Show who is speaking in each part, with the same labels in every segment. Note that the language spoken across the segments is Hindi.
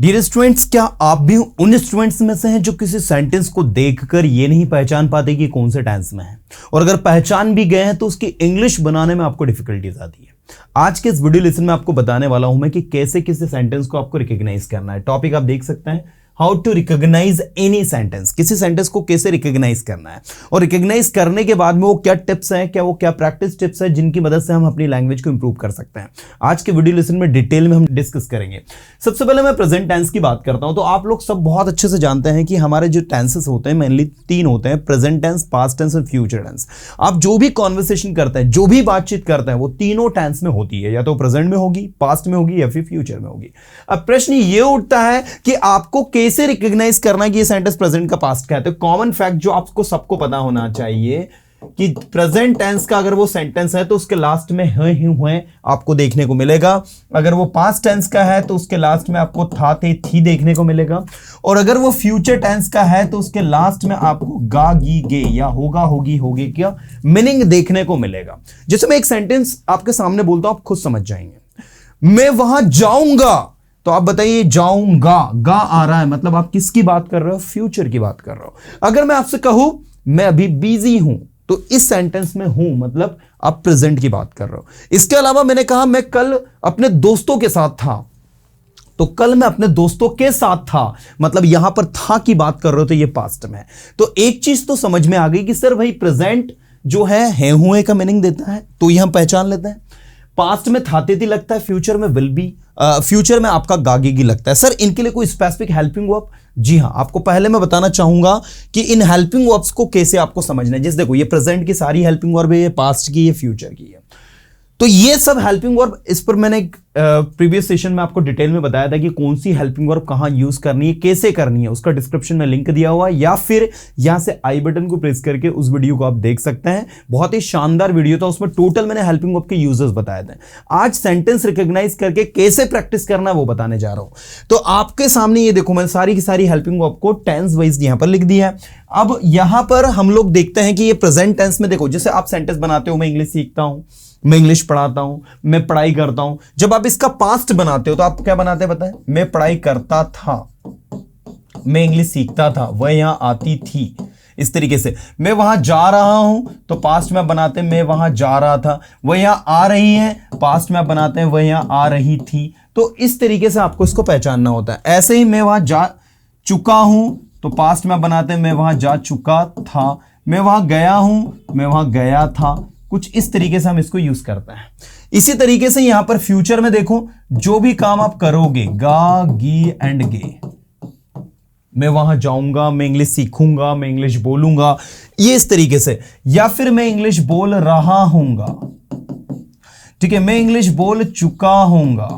Speaker 1: डियर स्टूडेंट्स, क्या आप भी उन स्टूडेंट्स में से हैं जो किसी सेंटेंस को देखकर ये नहीं पहचान पाते कि कौन से टेंस में है, और अगर पहचान भी गए हैं तो उसकी इंग्लिश बनाने में आपको डिफिकल्टीज आती है। आज के इस वीडियो लेसन में आपको बताने वाला हूं मैं कि कैसे किसी सेंटेंस को आपको रिकॉग्नाइज करना है। टॉपिक आप देख सकते हैं, how to recognise any sentence. किसी सेंटेंस को कैसे रिकॉग्नाइज करना है, और रिकॉग्नाइज करने के बाद में वो क्या टिप्स हैं, क्या प्रैक्टिस टिप्स हैं जिनकी मदद से हम अपनी लैंग्वेज को इंप्रूव कर सकते हैं। आज के वीडियो लेसन में डिटेल में हम डिस्कस करेंगे। सबसे पहले मैं प्रेजेंट टेंस की बात करता हूं। तो आप लोग सब बहुत अच्छे से जानते हैं कि हमारे जो टेंसेस होते हैं मेनली 3 होते हैं, प्रेजेंट टेंस, पास्ट टेंस और फ्यूचर टेंस। आप जो भी कॉन्वर्सेशन करते हैं, जो भी बातचीत करते हैं, वो तीनों टेंस में होती है, या तो प्रेजेंट में होगी, पास्ट में होगी, या फिर फ्यूचर में होगी। अब प्रश्न ये उठता है कि आपको कैसे रिकॉग्नाइज करना कि ये सेंटेंस प्रेजेंट का पास्ट का है। तो कॉमन फैक्ट जो आपको सबको पता होना चाहिए कि प्रेजेंट टेंस का अगर वो सेंटेंस है तो उसके लास्ट में हुए आपको देखने को मिलेगा। अगर वो पास्ट टेंस का है तो उसके लास्ट में आपको था, थे, थी देखने को मिलेगा। और अगर वो फ्यूचर टेंस का है तो उसके लास्ट में आपको गा, गी, गे या होगा, होगी, होगे क्या मीनिंग देखने को मिलेगा। जैसे मैं एक सेंटेंस आपके सामने बोलता हूं, आप खुद समझ जाएंगे। मैं वहां जाऊंगा, तो आप बताइए जाऊंगा, गा आ रहा है, मतलब आप किसकी बात कर रहे हो? फ्यूचर की बात कर रहे हो। अगर मैं आपसे कहूं मैं अभी बिजी हूं, तो इस सेंटेंस में हूं मतलब आप प्रेजेंट की बात कर रहे हो। इसके अलावा मैंने कहा मैं कल अपने दोस्तों के साथ था, तो कल मैं अपने दोस्तों के साथ था, मतलब यहां पर था की बात कर रहे हो, तो ये पास्ट में है। तो एक चीज तो समझ में आ गई कि सर भाई प्रेजेंट जो है हुए का मीनिंग देता है, तो ये हम पहचान लेते हैं। पास्ट में था, थे, थी लगता है, फ्यूचर में विल बी, फ्यूचर में आपका गागेगी लगता है। सर इनके लिए कोई स्पेसिफिक हेल्पिंग वर्ब? जी हां, आपको पहले मैं बताना चाहूंगा कि इन हेल्पिंग वर्ब्स को कैसे आपको समझना है। जैसे देखो, ये प्रेजेंट की सारी हेल्पिंग वर्ब है, ये पास्ट की, ये फ्यूचर की है। तो ये सब हेल्पिंग वर्ब, इस पर मैंने एक प्रीवियस सेशन में आपको डिटेल में बताया था कि कौन सी हेल्पिंग वर्ब कहां यूज करनी है, कैसे करनी है। उसका डिस्क्रिप्शन में लिंक दिया हुआ है, या फिर यहां से आई बटन को प्रेस करके उस वीडियो को आप देख सकते हैं। बहुत ही शानदार वीडियो था, उसमें टोटल मैंने हेल्पिंग वर्ब के यूजेस बताए थे। आज सेंटेंस रिकॉग्नाइज करके कैसे प्रैक्टिस करना है वो बताने जा रहा हूं। तो आपके सामने ये देखो, मैंने सारी की सारी हेल्पिंग वर्ब को टेंस वाइज यहां पर लिख दिया है। अब यहां पर हम लोग देखते हैं कि ये प्रेजेंट टेंस में देखो, जैसे आप सेंटेंस बनाते हो, मैं इंग्लिश सीखता हूं, मैं इंग्लिश पढ़ाता हूं, मैं पढ़ाई करता हूं। जब आप इसका पास्ट बनाते हो तो आप क्या बनाते हैं बताएं? मैं पढ़ाई करता था, मैं इंग्लिश सीखता था, वह यहां आती थी। इस तरीके से मैं वहां जा रहा हूं तो पास्ट में बनाते हैं मैं वहां जा रहा था। वह यहां आ रही है, पास्ट में बनाते हैं वह यहां आ रही थी। तो इस तरीके से आपको इसको पहचानना होता है। ऐसे ही मैं वहां जा चुका हूं तो पास्ट में बनाते हैं मैं वहां जा चुका था। मैं वहां गया हूं, मैं वहां गया था। कुछ इस तरीके से हम इसको यूज करते हैं। इसी तरीके से यहां पर फ्यूचर में देखो, जो भी काम आप करोगे, गा, गी एंड गे, मैं वहां जाऊंगा, मैं इंग्लिश सीखूंगा, मैं इंग्लिश बोलूंगा, ये इस तरीके से। या फिर मैं इंग्लिश बोल रहा हूंगा, ठीक है, मैं इंग्लिश बोल चुका हूंगा।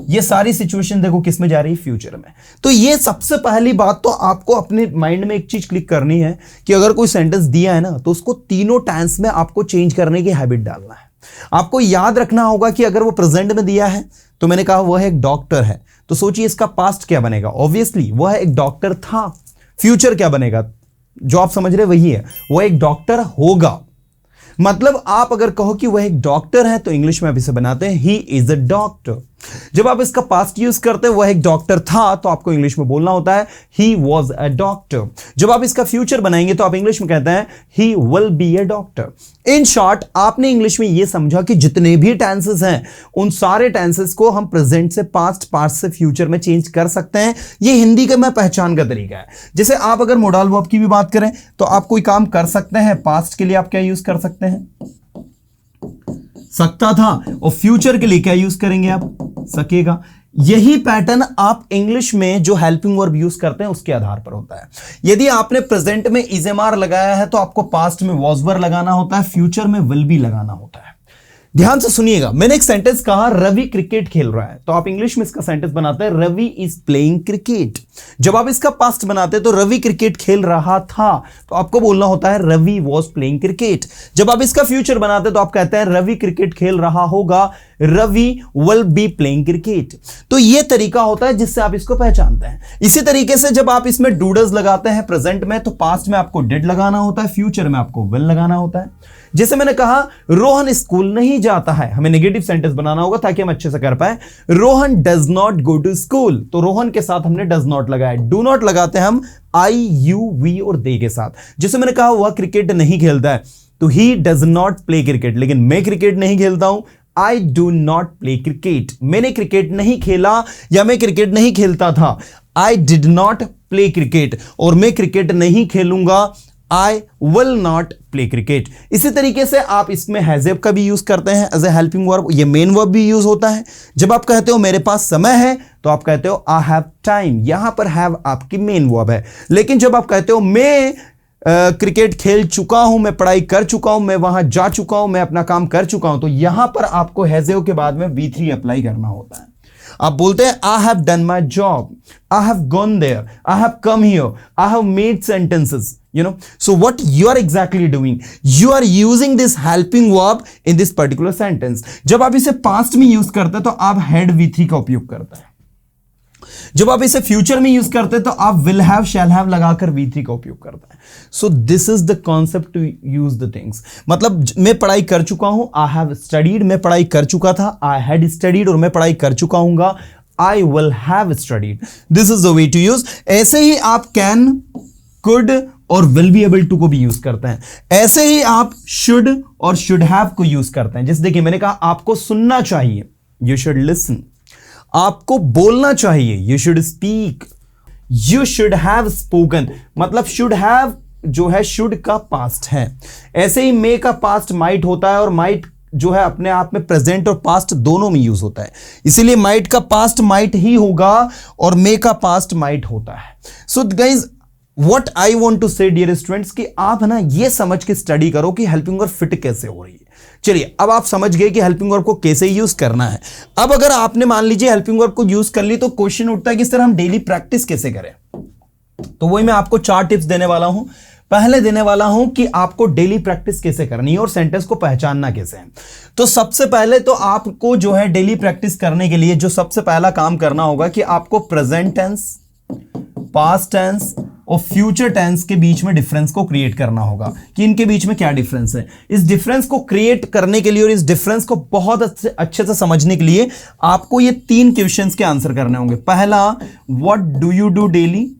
Speaker 1: ये सारी सिचुएशन देखो किस में जा रही है? फ्यूचर में। तो ये सबसे पहली बात तो आपको अपने माइंड में एक चीज क्लिक करनी है कि अगर कोई सेंटेंस दिया है ना, तो उसको तीनों टेंस में आपको चेंज करने की हैबिट डालना है। आपको याद रखना होगा कि अगर वो प्रेजेंट में दिया है तो मैंने कहा वह एक डॉक्टर है, तो सोचिए इसका पास्ट क्या बनेगा? ऑब्वियसली वह एक डॉक्टर था। फ्यूचर क्या बनेगा? जो आप समझ रहे वही है, वह एक डॉक्टर होगा। मतलब आप अगर कहो कि वह एक डॉक्टर है तो इंग्लिश में आप इसे बनाते हैं ही इज अ डॉक्टर। जब आप इसका पास्ट यूज करते हैं वह एक डॉक्टर था, तो आपको इंग्लिश में बोलना होता है ही वॉज अ डॉक्टर। जब आप इसका फ्यूचर बनाएंगे तो आप इंग्लिश में कहते हैं he will be a doctor. In short, आपने इंग्लिश में यह समझा कि जितने भी टेंसेस हैं उन सारे टेंसेस को हम प्रेजेंट से पास्ट, पास्ट से फ्यूचर में चेंज कर सकते हैं। यह हिंदी का मैं पहचान का तरीका है। जैसे आप अगर मोडाल वर्ब की भी बात करें तो आप कोई काम कर सकते हैं, पास्ट के लिए आप क्या यूज कर सकते हैं? सकता था। और फ्यूचर के लिए क्या यूज करेंगे आप? सकेगा। यही पैटर्न आप इंग्लिश में जो हेल्पिंग वर्ब यूज करते हैं उसके आधार पर होता है। यदि आपने प्रेजेंट में इजएमआर लगाया है तो आपको पास्ट में वॉज वर लगाना होता है, फ्यूचर में विल बी लगाना होता है। ध्यान से सुनिएगा, मैंने एक सेंटेंस कहा रवि क्रिकेट खेल रहा है, तो आप इंग्लिश में इसका सेंटेंस बनाते हैं रवि इज प्लेइंग क्रिकेट। जब आप इसका पास्ट बनाते हैं तो रवि क्रिकेट खेल रहा था, तो आपको बोलना होता है रवि वॉज प्लेइंग क्रिकेट। जब आप इसका फ्यूचर बनाते हैं तो आप कहते हैं रवि क्रिकेट खेल रहा होगा, Ravi will be playing cricket. तो ये तरीका होता है जिससे आप इसको पहचानते हैं। इसी तरीके से जब आप इसमें डूडल्स लगाते हैं प्रेजेंट में, तो पास्ट में आपको डिड लगाना होता है, फ्यूचर में आपको विल लगाना होता है। जैसे मैंने कहा रोहन स्कूल नहीं जाता है, हमें नेगेटिव सेंटेंस बनाना होगा ताकि हम अच्छे से कर पाए। Rohan does not go to school, तो रोहन के साथ हमने डज नॉट लगाया। डू नॉट लगाते हैं हम आई, यू, वी और दे के साथ। जैसे मैंने कहा वह क्रिकेट नहीं खेलता है, तो he does not play cricket, लेकिन मैं क्रिकेट नहीं खेलता हूं, I do not play cricket. मैंने क्रिकेट नहीं खेला या मैं क्रिकेट नहीं खेलता था, I did not play cricket. और मैं क्रिकेट नहीं खेलूंगा, I will not play cricket। इसी तरीके से आप इसमें हैव का भी यूज करते हैं एज ए हेल्पिंग वर्ब। ये मेन वर्ब भी यूज होता है। जब आप कहते हो मेरे पास समय है, तो आप कहते हो I have time। यहां पर have आपकी मेन वर्ब है। लेकिन जब आप कहते हो मैं क्रिकेट खेल चुका हूं, मैं पढ़ाई कर चुका हूं, मैं वहां जा चुका हूं, मैं अपना काम कर चुका हूं, तो यहां पर आपको हैव के बाद में V3 अप्लाई करना होता है। आप बोलते हैं I have done my job, I have gone there, I have come here, I have made sentences, you know. So what you are exactly doing, you are using this helping verb in this particular sentence। जब आप इसे past में यूज करते हैं तो आप had V3 का उपयोग करते हैं। जब आप इसे फ्यूचर में यूज करते हैं तो आप विल हैव, शैल हैव लगाकर V3 का उपयोग करते हैं। So this is the concept to use the things. मतलब मैं पढ़ाई कर चुका हूं, आई हैव स्टडीड, मैं पढ़ाई कर चुका था, आई हैड स्टडीड, और मैं पढ़ाई कर चुका हूंगा, I will have studied. This is the way to use. ऐसे ही आप कैन, कुड और विल बी एबल टू को भी यूज करते हैं। ऐसे ही आप शुड और शुड हैव को यूज करते हैं। जैसे देखिए मैंने कहा आपको सुनना चाहिए, यू शुड लिसन। आपको बोलना चाहिए, you should speak. You should have spoken, मतलब शुड हैव जो है शुड का पास्ट है। ऐसे ही मे का पास्ट माइट होता है, और माइट जो है अपने आप में प्रेजेंट और पास्ट दोनों में यूज होता है। इसीलिए माइट का पास्ट माइट ही होगा और मे का पास्ट माइट होता है। So guys what I want to say dear students कि आप है ना ये समझ के स्टडी करो कि हेल्पिंग वर्ब फिट कैसे हो रही है। चलिए अब आप समझ गए कि हेल्पिंग वर्ब को कैसे यूज करना है। अब अगर आपने मान लीजिए हेल्पिंग वर्ब को यूज कर ली, तो क्वेश्चन उठता है कि सर हम डेली प्रैक्टिस कैसे करें। तो वही मैं आपको 4 टिप्स देने वाला हूं। पहले देने वाला हूं कि आपको डेली प्रैक्टिस कैसे करनी है और सेंटेंस को पहचानना कैसे है। तो सबसे पहले तो आपको जो है डेली प्रैक्टिस करने के लिए जो सबसे पहला काम करना होगा कि आपको प्रेजेंट टेंस, पास्ट टेंस और फ्यूचर टेंस के बीच में डिफरेंस को क्रिएट करना होगा कि इनके बीच में क्या डिफरेंस है। इस डिफरेंस को क्रिएट करने के लिए और इस डिफरेंस को बहुत अच्छे से समझने के लिए आपको ये 3 क्वेश्चंस के आंसर करने होंगे। पहला, what do you do daily,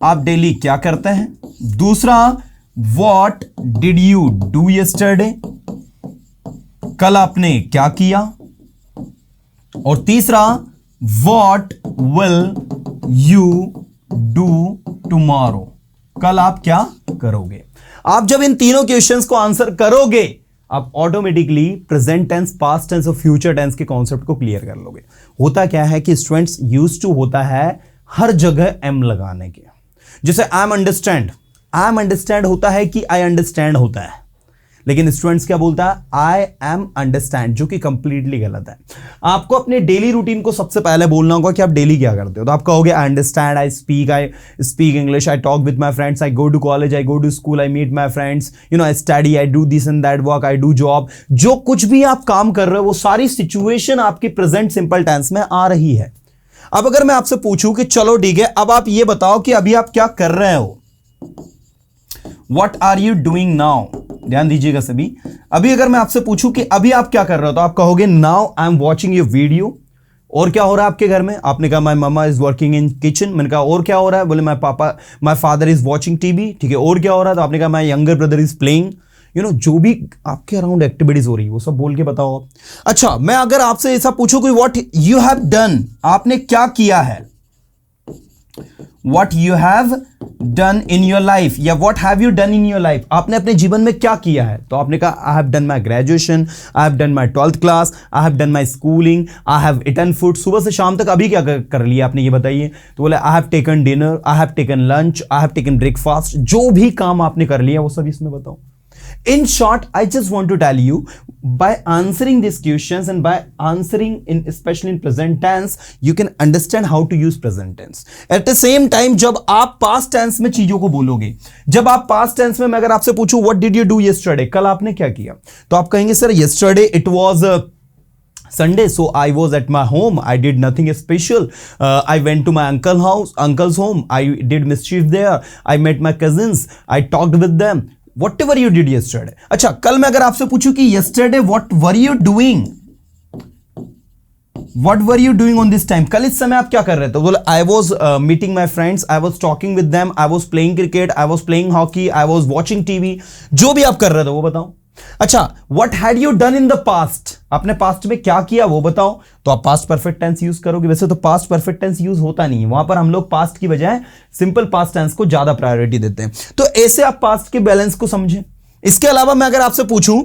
Speaker 1: आप डेली क्या करते हैं। दूसरा, what did you do yesterday, कल आपने क्या किया। और तीसरा, what will you do tomorrow, कल आप क्या करोगे। आप जब इन तीनों क्वेश्चंस को आंसर करोगे, आप automatically present tense, past tense और फ्यूचर टेंस के कॉन्सेप्ट को क्लियर कर लोगे। होता क्या है कि स्टूडेंट्स यूज्ड टू होता है हर जगह एम लगाने के। जैसे I am understand, I am understand होता है कि आई अंडरस्टैंड होता है, लेकिन स्टूडेंट्स क्या बोलता है, आई एम अंडरस्टैंड, जो कि कंप्लीटली गलत है। आपको अपने डेली रूटीन को सबसे पहले बोलना होगा कि आप डेली क्या करते हो। तो आप कहोगे I understand, I speak English, I talk with my friends, I go to college, I go to school, I meet my friends, I study, I do this and that work, I do job. जो कुछ भी आप काम कर रहे हो वो सारी सिचुएशन आपकी प्रेजेंट सिंपल टेंस में आ रही है। अब अगर मैं आपसे पूछूं कि चलो ठीक है, अब आप ये बताओ कि अभी आप क्या कर रहे हो, What are you doing now? ध्यान दीजिएगा सभी। अभी अगर मैं आपसे पूछूं कि अभी आप क्या कर रहे हो, तो आप कहोगे now I am watching your video. और क्या हो रहा है आपके घर में, आपने कहा my mamma is working in kitchen. मैंने कहा और क्या हो रहा है, बोले my father is watching TV. ठीक है, और क्या हो रहा है, तो आपने कहा my younger brother is playing. जो भी आपके अराउंड एक्टिविटीज हो रही है वो सब बोल के बताओ आप। अच्छा, मैं अगर आपसे ऐसा पूछूं कि व्हाट यू हैव डन, आपने क्या किया है, What you have done in your life, या what have you done in your life, आपने अपने जीवन में क्या किया है। तो आपने कहा I have done my graduation, I have done my 12th class, I have done my schooling, I have eaten food। सुबह से शाम तक अभी क्या कर लिया आपने, ये बताइए। तो बोले I have taken dinner, I have taken lunch, I have taken breakfast। जो भी काम आपने कर लिया वो सब इसमें बताओ। In short, I just want to tell you, by answering these questions and by answering especially in present tense, you can understand how to use present tense. At the same time, जब आप past tense में चीजों को बोलोगे, जब आप past tense में मैं अगर आपसे पूछूं what did you do yesterday, कल आपने क्या किया, तो आप कहेंगे sir yesterday it was Sunday, so I was at my home. I did nothing special. I went to my uncle's home. I did mischief there. I met my cousins. I talked with them. Whatever you did yesterday. अच्छा, कल मैं अगर आपसे पूछूं कि yesterday what were you doing? What were you doing on this time? कल इस समय आप क्या कर रहे थे? बोले I was meeting my friends. I was talking with them. I was playing cricket. I was playing hockey. I was watching TV. जो भी आप कर रहे थे वो बताओ. अच्छा, what had you done in the past? आपने पास्ट में क्या किया वो बताओ. तो आप पास्ट परफेक्ट टेंस यूज करोगे. वैसे तो पास्ट परफेक्ट टेंस यूज होता नहीं है, वहां पर हम लोग पास्ट की बजाय सिंपल पास्ट टेंस को ज्यादा प्रायोरिटी देते हैं. तो ऐसे आप पास्ट के बैलेंस को समझें. इसके अलावा मैं अगर आपसे पूछूं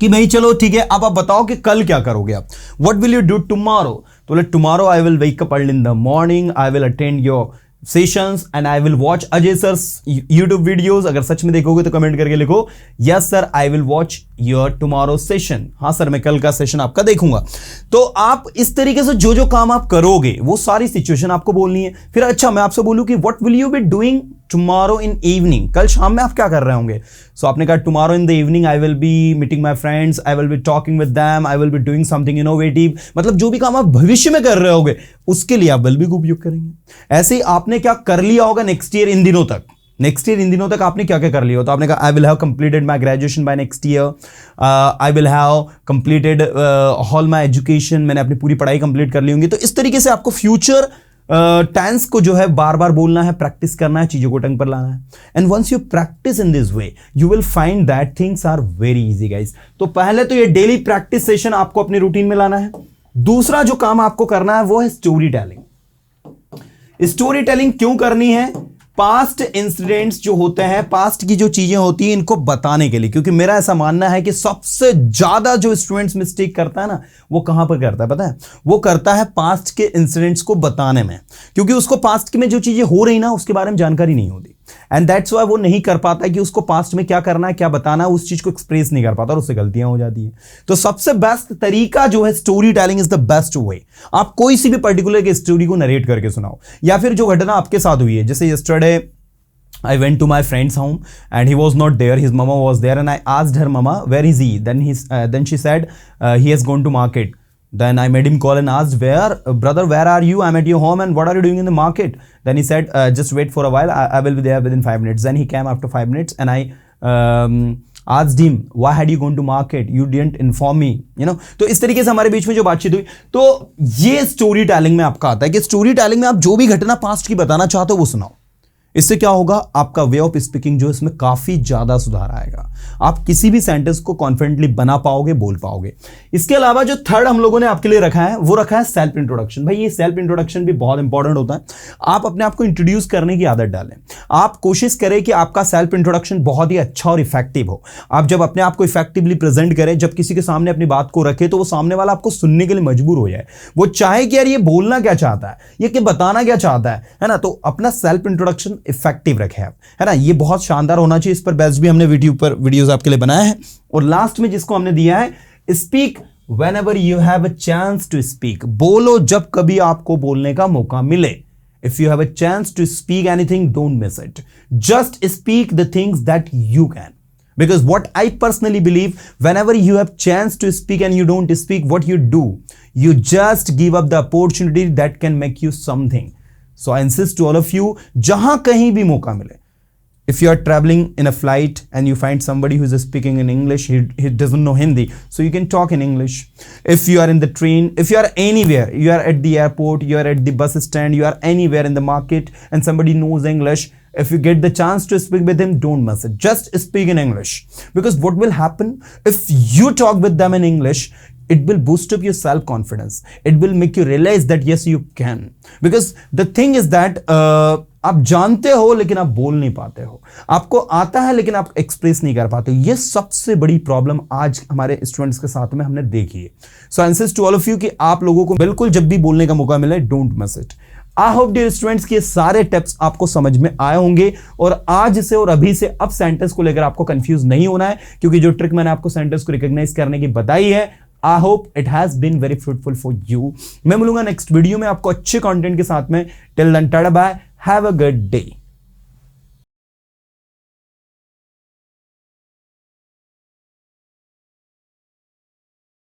Speaker 1: कि भाई चलो ठीक है, अब आप बताओ कि कल क्या करोगे आप. What will you do tomorrow? तो बोले tomorrow I will wake up early in the morning, I will attend your sessions and I will watch Ajay sir YouTube videos. अगर सच में देखोगे तो कमेंट करके लिखो yes sir I will watch your tomorrow session. हाँ सर, मैं कल का सेशन आपका देखूंगा. तो आप इस तरीके से जो जो काम आप करोगे वो सारी सिचुएशन आपको बोलनी है. फिर अच्छा, मैं आपसे बोलूं कि what will you be doing tomorrow in evening? कल शाम में आप क्या कर रहे होंगे? सो आपने कहा tomorrow in the evening I will be meeting my friends, I will be talking with them, I will be doing something innovative. मतलब जो भी काम आप भविष्य में कर रहे होगे उसके लिए आप विल बी का उपयोग करेंगे. ऐसे ही आपने क्या कर लिया होगा नेक्स्ट ईयर इन दिनों तक. नेक्स्ट ईयर इन दिनों तक आपने क्या क्या कर लिया हो? तो आपने कहा I will have completed my graduation by next year, I will have completed all my education. मैंने अपनी पूरी पढ़ाई कंप्लीट कर ली होंगी. तो इस तरीके से आपको फ्यूचर टेंस को जो है बार बार बोलना है, प्रैक्टिस करना है, चीजों को टंग पर लाना है. And once you practise in this way you will find that things are very easy guys. तो पहले तो ये डेली प्रैक्टिस सेशन आपको अपने रूटीन में लाना है. दूसरा जो काम आपको करना है वो है स्टोरी टेलिंग. स्टोरी टेलिंग क्यों करनी है? पास्ट इंसिडेंट्स जो होते हैं, पास्ट की जो चीजें होती हैं, इनको बताने के लिए. क्योंकि मेरा ऐसा मानना है कि सबसे ज्यादा जो स्टूडेंट्स मिस्टेक करता है ना, वो कहां पर करता है पता है? वो करता है पास्ट के इंसिडेंट्स को बताने में. क्योंकि उसको पास्ट में जो चीजें हो रही ना उसके बारे में जानकारी नहीं होती. एंड दैट्स व्हाई वो नहीं कर पाता है कि उसको पास्ट में क्या करना है, क्या बताना है, उस चीज को एक्सप्रेस नहीं कर पाता और उससे गलतियां हो जाती हैं. तो सबसे बेस्ट तरीका जो है story telling is the best way. आप कोई सी भी पर्टिकुलर की स्टोरी को नरेट करके सुनाओ, या फिर जो घटना आपके साथ हुई है. जैसे yesterday I went to my friend's home and he was not there. His mama was there and I asked her, "Mama, where is he?" Then she said, "He has gone to market." Then I made him call and asked, "Where, brother? Where are you? I'm at your home and what are you doing in the market?" Then he said, "Just wait for a while. I will be there within 5 minutes." Then he came after 5 minutes and I asked him, "Why had you gone to market? You didn't inform me." तो इस तरीके से हमारे बीच में जो बातचीत हुई. तो ये स्टोरी टेलिंग में आपका आता है कि स्टोरी टेलिंग में आप जो भी घटना पास्ट की बताना चाहते हो वो सुनाओ. इससे क्या होगा? आपका वे ऑफ स्पीकिंग जो है इसमें काफी ज्यादा सुधार आएगा. आप किसी भी सेंटेंस को कॉन्फिडेंटली बना पाओगे, बोल पाओगे. इसके अलावा जो थर्ड हम लोगों ने आपके लिए रखा है वो रखा है सेल्फ इंट्रोडक्शन. भाई ये सेल्फ इंट्रोडक्शन भी बहुत इंपॉर्टेंट होता है. आप अपने आप को इंट्रोड्यूस करने की आदत डालें. आप कोशिश करें कि आपका सेल्फ इंट्रोडक्शन बहुत ही अच्छा और इफेक्टिव हो. आप जब अपने आप को इफेक्टिवली प्रेजेंट करें, जब किसी के सामने अपनी बात को रखें, तो वो सामने वाला आपको सुनने के लिए मजबूर हो जाए. वो चाहे कि यार ये बोलना क्या चाहता है, ये कि बताना क्या चाहता है ना. तो अपना सेल्फ इंट्रोडक्शन इफेक्टिव रखें आप, है ना. ये बहुत शानदार होना चाहिए. इस पर बेस्ट भी हमने वीडियोस आपके लिए बनाया है. और लास्ट में जिसको हमने दिया है, speak whenever you have a chance to speak. बोलो जब कभी आपको बोलने का मौका मिले. If you have a chance to speak anything, don't miss it. Just speak the things that you can. Because what I personally believe, whenever you have chance to speak and you don't speak, what you do, you just give up the opportunity that can make you something. So I insist to all of you, जहां कहीं भी मौका मिले, if you are traveling in a flight and you find somebody who is speaking in English, he doesn't know Hindi, so you can talk in English. If you are in the train, if you are anywhere, you are at the airport, you are at the bus stand, you are anywhere in the market and somebody knows English, if you get the chance to speak with him, don't miss it. Just speak in English. Because what will happen if you talk with them in English, it will boost up your self-confidence. It will make you realize that yes, you can. Because the thing is that आप जानते हो लेकिन आप बोल नहीं पाते हो. आपको आता है लेकिन आप एक्सप्रेस नहीं कर पाते. ये सबसे बड़ी प्रॉब्लम आज हमारे स्टूडेंट्स के साथ में हमने देखी है. So I insist to all of you कि आप लोगों को बिल्कुल जब भी बोलने का मौका मिले, don't miss it. I hope dear students के सारे टिप्स आपको समझ में आए होंगे और आज से और अभी से अब सेंटेंस को लेकर आपको कंफ्यूज नहीं होना है. क्योंकि जो ट्रिक मैंने आपको सेंटेंस को रिकॉग्नाइज करने की बताई है, I hope it has been very fruitful for you. मैं मिलूंगा नेक्स्ट वीडियो में आपको अच्छे कंटेंट के साथ में. Till then, tada bye. Have a good day.